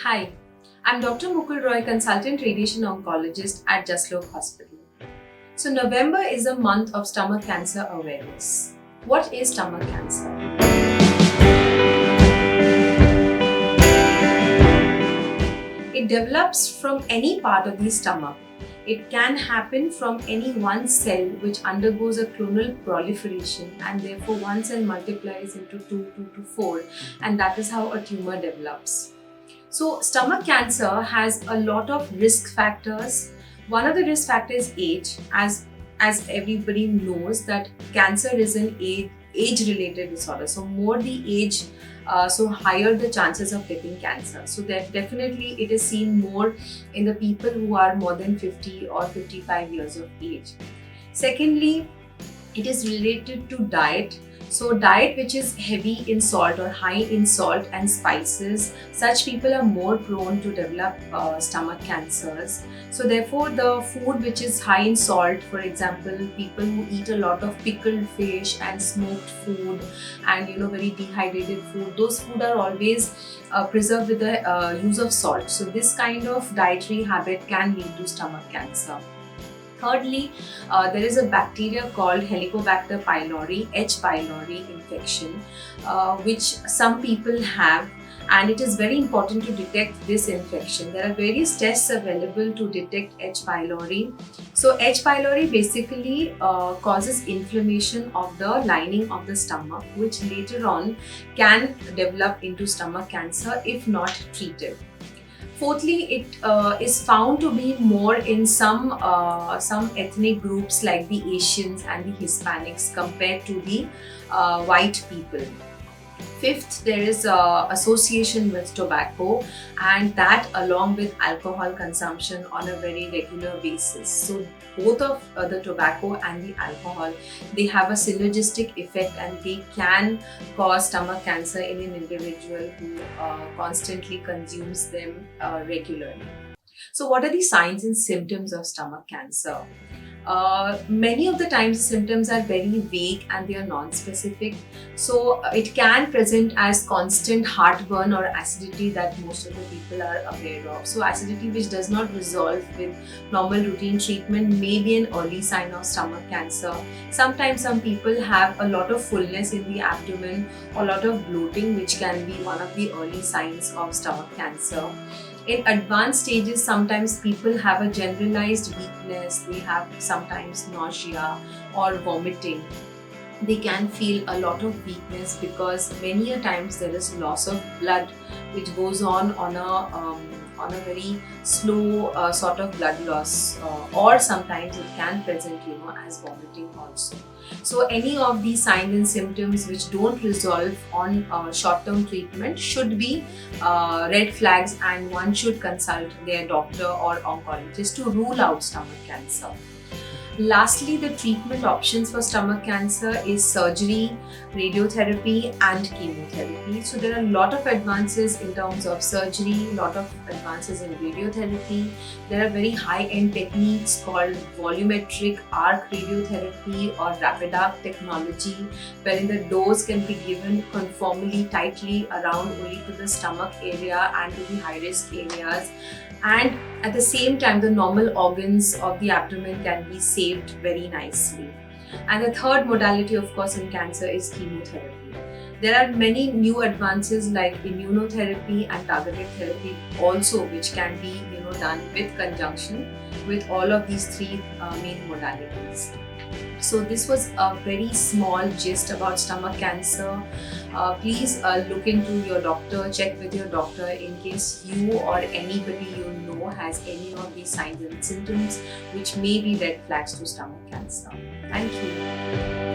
Hi, I'm Dr. Mukul Roy, Consultant Radiation Oncologist at Jaslok Hospital. So, November is a month of stomach cancer awareness. What is stomach cancer? It develops from any part of the stomach. It can happen from any one cell which undergoes a clonal proliferation and therefore one cell multiplies into 2 to 4, and that is how a tumor develops. So, stomach cancer has a lot of risk factors. One of the risk factors is age, as everybody knows that cancer is an age-related disorder. So, more the age, so higher the chances of getting cancer. So, that definitely it is seen more in the people who are more than 50 or 55 years of age. Secondly, it is related to diet. So diet which is heavy in salt or high in salt and spices, such people are more prone to develop stomach cancers. So therefore the food which is high in salt, for example, people who eat a lot of pickled fish and smoked food and very dehydrated food, those food are always preserved with the use of salt. So this kind of dietary habit can lead to stomach cancer. Thirdly, there is a bacteria called Helicobacter pylori, H. pylori infection, which some people have, and it is very important to detect this infection. There are various tests available to detect H. pylori. So, H. pylori basically causes inflammation of the lining of the stomach, which later on can develop into stomach cancer if not treated. Fourthly, it is found to be more in some ethnic groups like the Asians and the Hispanics compared to the white people. Fifth, there is association with tobacco, and that along with alcohol consumption on a very regular basis. So both of the tobacco and the alcohol, they have a synergistic effect and they can cause stomach cancer in an individual who constantly consumes them regularly. So what are the signs and symptoms of stomach cancer? Many of the times the symptoms are very vague and they are non-specific. So it can present as constant heartburn or acidity that most of the people are aware of. So acidity which does not resolve with normal routine treatment may be an early sign of stomach cancer. Sometimes some people have a lot of fullness in the abdomen or a lot of bloating, which can be one of the early signs of stomach cancer. In advanced stages, sometimes people have a generalized weakness, they have sometimes nausea or vomiting. They can feel a lot of weakness because many a times there is loss of blood which goes on a very slow sort of blood loss, or sometimes it can present as vomiting also. So any of these signs and symptoms which don't resolve on short-term treatment should be red flags, and one should consult their doctor or oncologist to rule out stomach cancer. Lastly, the treatment options for stomach cancer is surgery, radiotherapy and chemotherapy. So there are a lot of advances in terms of surgery, a lot of advances in radiotherapy. There are very high-end techniques called volumetric arc radiotherapy or rapid arc technology, wherein the dose can be given conformally tightly around only to the stomach area and to the high-risk areas. And at the same time, the normal organs of the abdomen can be saved very nicely. And the third modality, of course, in cancer is chemotherapy. There are many new advances like immunotherapy and targeted therapy also, which can be done with conjunction with all of these three main modalities. So this was a very small gist about stomach cancer. Please look into your doctor, check with your doctor in case you or anybody you know has any of these signs and symptoms which may be red flags to stomach cancer. Thank you.